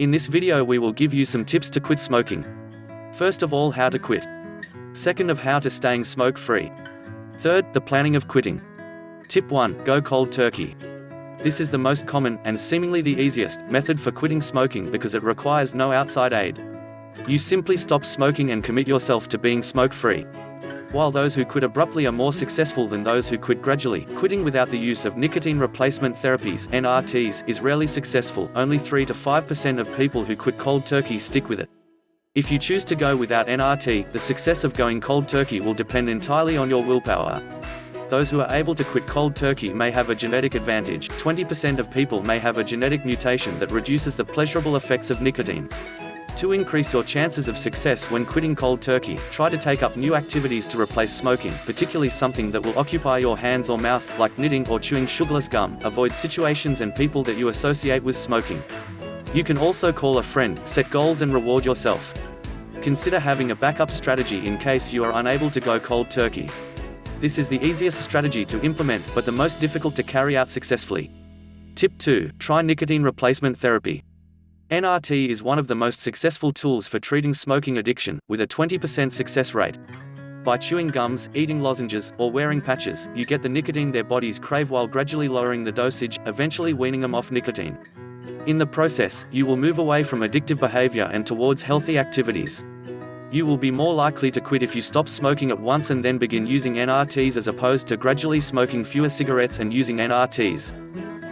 In this video we will give you some tips to quit smoking. First of all, how to quit. Second of how to staying smoke-free. Third, the planning of quitting. Tip 1. Go cold turkey. This is the most common, and seemingly the easiest, method for quitting smoking because it requires no outside aid. You simply stop smoking and commit yourself to being smoke-free. While those who quit abruptly are more successful than those who quit gradually, quitting without the use of nicotine replacement therapies (NRTs) is rarely successful. Only 3 to 5% of people who quit cold turkey stick with it. If you choose to go without NRT, the success of going cold turkey will depend entirely on your willpower. Those who are able to quit cold turkey may have a genetic advantage. 20% of people may have a genetic mutation that reduces the pleasurable effects of nicotine. To increase your chances of success when quitting cold turkey, try to take up new activities to replace smoking, particularly something that will occupy your hands or mouth, like knitting or chewing sugarless gum. Avoid situations and people that you associate with smoking. You can also call a friend, set goals and reward yourself. Consider having a backup strategy in case you are unable to go cold turkey. This is the easiest strategy to implement, but the most difficult to carry out successfully. Tip 2. Try nicotine replacement therapy. NRT is one of the most successful tools for treating smoking addiction, with a 20% success rate. By chewing gums, eating lozenges, or wearing patches, you get the nicotine their bodies crave while gradually lowering the dosage, eventually weaning them off nicotine. In the process, you will move away from addictive behavior and towards healthy activities. You will be more likely to quit if you stop smoking at once and then begin using NRTs as opposed to gradually smoking fewer cigarettes and using NRTs.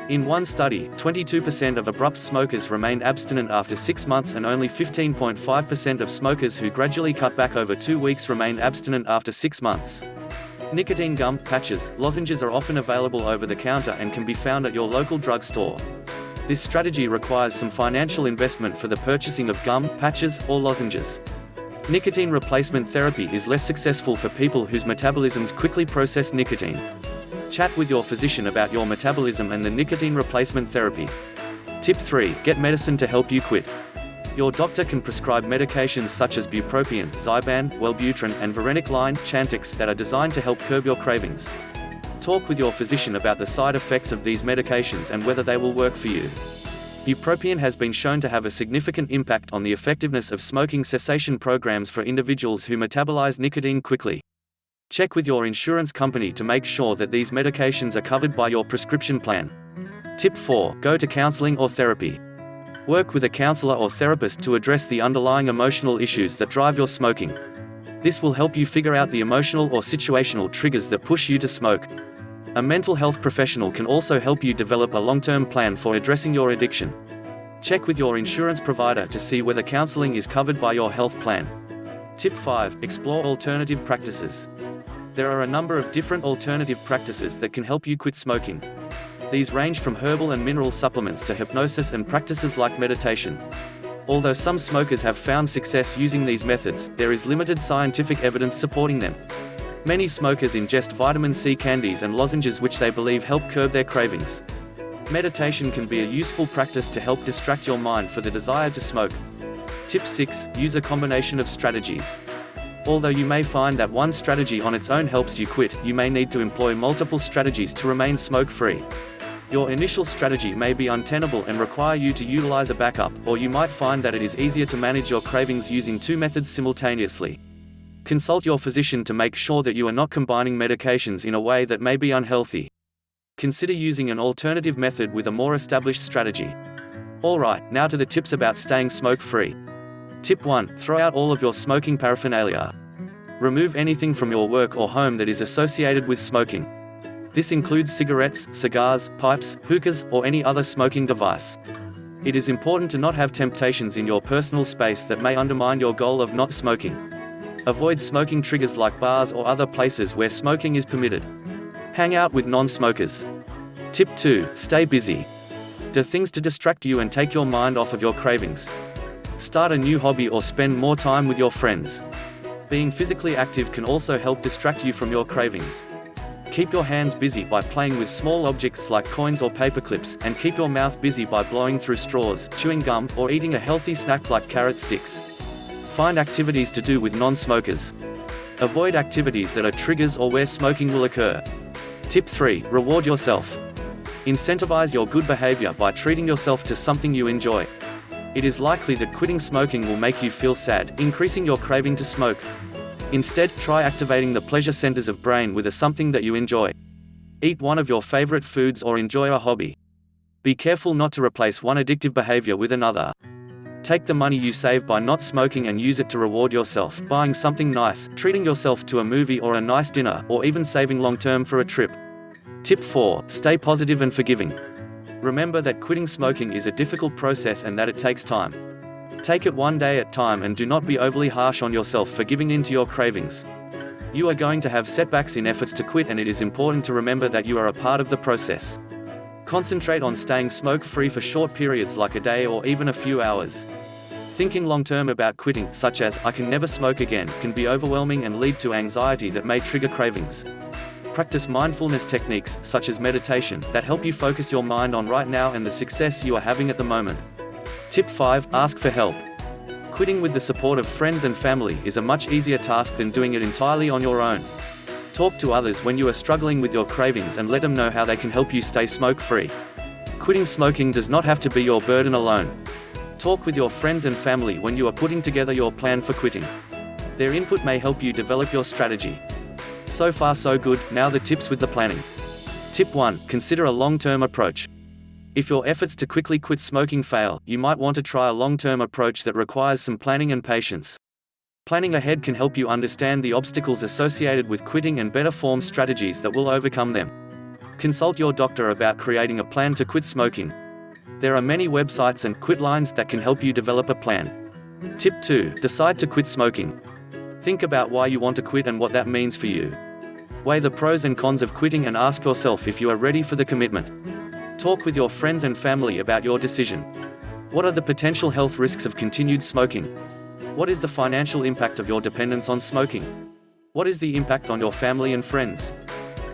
In one study, 22% of abrupt smokers remained abstinent after 6 months and only 15.5% of smokers who gradually cut back over 2 weeks remained abstinent after 6 months. Nicotine gum, patches, lozenges are often available over the counter and can be found at your local drugstore. This strategy requires some financial investment for the purchasing of gum, patches, or lozenges. Nicotine replacement therapy is less successful for people whose metabolisms quickly process nicotine. Chat with your physician about your metabolism and the nicotine replacement therapy. Tip 3. Get medicine to help you quit. Your doctor can prescribe medications such as bupropion, Zyban, Wellbutrin, and varenicline, Chantix that are designed to help curb your cravings. Talk with your physician about the side effects of these medications and whether they will work for you. Bupropion has been shown to have a significant impact on the effectiveness of smoking cessation programs for individuals who metabolize nicotine quickly. Check with your insurance company to make sure that these medications are covered by your prescription plan. Tip 4. Go to counseling or therapy. Work with a counselor or therapist to address the underlying emotional issues that drive your smoking. This will help you figure out the emotional or situational triggers that push you to smoke. A mental health professional can also help you develop a long-term plan for addressing your addiction. Check with your insurance provider to see whether counseling is covered by your health plan. Tip 5. Explore alternative practices. There are a number of different alternative practices that can help you quit smoking. These range from herbal and mineral supplements to hypnosis and practices like meditation. Although some smokers have found success using these methods, there is limited scientific evidence supporting them. Many smokers ingest vitamin C candies and lozenges which they believe help curb their cravings. Meditation can be a useful practice to help distract your mind for the desire to smoke. Tip 6. Use a combination of strategies. Although you may find that one strategy on its own helps you quit, you may need to employ multiple strategies to remain smoke-free. Your initial strategy may be untenable and require you to utilize a backup, or you might find that it is easier to manage your cravings using 2 methods simultaneously. Consult your physician to make sure that you are not combining medications in a way that may be unhealthy. Consider using an alternative method with a more established strategy. Alright, now to the tips about staying smoke-free. Tip 1. Throw out all of your smoking paraphernalia. Remove anything from your work or home that is associated with smoking. This includes cigarettes, cigars, pipes, hookahs, or any other smoking device. It is important to not have temptations in your personal space that may undermine your goal of not smoking. Avoid smoking triggers like bars or other places where smoking is permitted. Hang out with non-smokers. Tip 2. Stay busy. Do things to distract you and take your mind off of your cravings. Start a new hobby or spend more time with your friends. Being physically active can also help distract you from your cravings. Keep your hands busy by playing with small objects like coins or paper clips, and keep your mouth busy by blowing through straws, chewing gum, or eating a healthy snack like carrot sticks. Find activities to do with non-smokers. Avoid activities that are triggers or where smoking will occur. Tip 3. Reward yourself. Incentivize your good behavior by treating yourself to something you enjoy. It is likely that quitting smoking will make you feel sad, increasing your craving to smoke. Instead, try activating the pleasure centers of brain with something that you enjoy. Eat one of your favorite foods or enjoy a hobby. Be careful not to replace one addictive behavior with another. Take the money you save by not smoking and use it to reward yourself, buying something nice, treating yourself to a movie or a nice dinner, or even saving long-term for a trip. Tip 4. Stay positive and forgiving. Remember that quitting smoking is a difficult process and that it takes time. Take it one day at a time and do not be overly harsh on yourself for giving in to your cravings. You are going to have setbacks in efforts to quit, and it is important to remember that you are a part of the process. Concentrate on staying smoke-free for short periods like a day or even a few hours. Thinking long-term about quitting, such as, "I can never smoke again," can be overwhelming and lead to anxiety that may trigger cravings. Practice mindfulness techniques, such as meditation, that help you focus your mind on right now and the success you are having at the moment. Tip 5. Ask for help. Quitting with the support of friends and family is a much easier task than doing it entirely on your own. Talk to others when you are struggling with your cravings and let them know how they can help you stay smoke-free. Quitting smoking does not have to be your burden alone. Talk with your friends and family when you are putting together your plan for quitting. Their input may help you develop your strategy. So far so good, now the tips with the planning. Tip 1. Consider a long-term approach. If your efforts to quickly quit smoking fail, you might want to try a long-term approach that requires some planning and patience. Planning ahead can help you understand the obstacles associated with quitting and better form strategies that will overcome them. Consult your doctor about creating a plan to quit smoking. There are many websites and quit lines that can help you develop a plan. Tip 2. Decide to quit smoking. Think about why you want to quit and what that means for you. Weigh the pros and cons of quitting and ask yourself if you are ready for the commitment. Talk with your friends and family about your decision. What are the potential health risks of continued smoking? What is the financial impact of your dependence on smoking? What is the impact on your family and friends?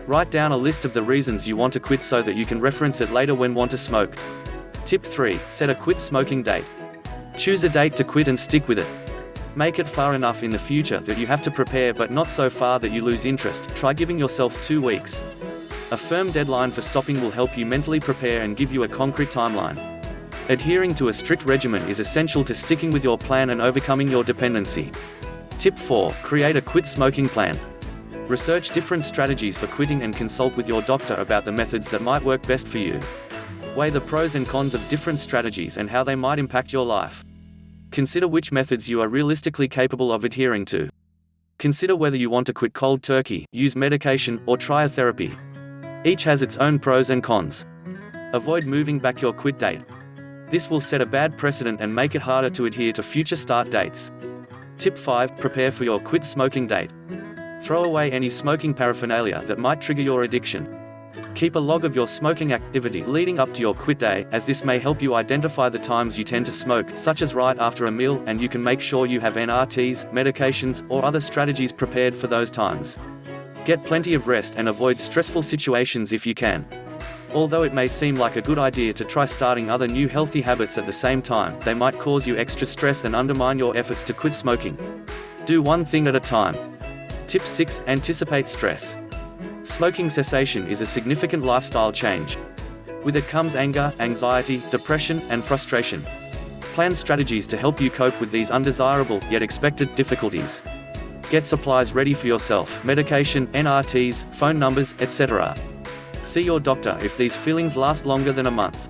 Write down a list of the reasons you want to quit so that you can reference it later when want to smoke. Tip 3. Set a quit smoking date. Choose a date to quit and stick with it. Make it far enough in the future that you have to prepare, but not so far that you lose interest. Try giving yourself 2 weeks. A firm deadline for stopping will help you mentally prepare and give you a concrete timeline. Adhering to a strict regimen is essential to sticking with your plan and overcoming your dependency. Tip 4. Create a quit smoking plan. Research different strategies for quitting and consult with your doctor about the methods that might work best for you. Weigh the pros and cons of different strategies and how they might impact your life. Consider which methods you are realistically capable of adhering to. Consider whether you want to quit cold turkey, use medication, or try a therapy. Each has its own pros and cons. Avoid moving back your quit date. This will set a bad precedent and make it harder to adhere to future start dates. Tip 5. Prepare for your quit smoking date. Throw away any smoking paraphernalia that might trigger your addiction. Keep a log of your smoking activity leading up to your quit day, as this may help you identify the times you tend to smoke, such as right after a meal, and you can make sure you have NRTs, medications, or other strategies prepared for those times. Get plenty of rest and avoid stressful situations if you can. Although it may seem like a good idea to try starting other new healthy habits at the same time, they might cause you extra stress and undermine your efforts to quit smoking. Do one thing at a time. Tip 6. Anticipate stress. Smoking cessation is a significant lifestyle change. With it comes anger, anxiety, depression, and frustration. Plan strategies to help you cope with these undesirable, yet expected, difficulties. Get supplies ready for yourself: medication, NRTs, phone numbers, etc. See your doctor if these feelings last longer than a month.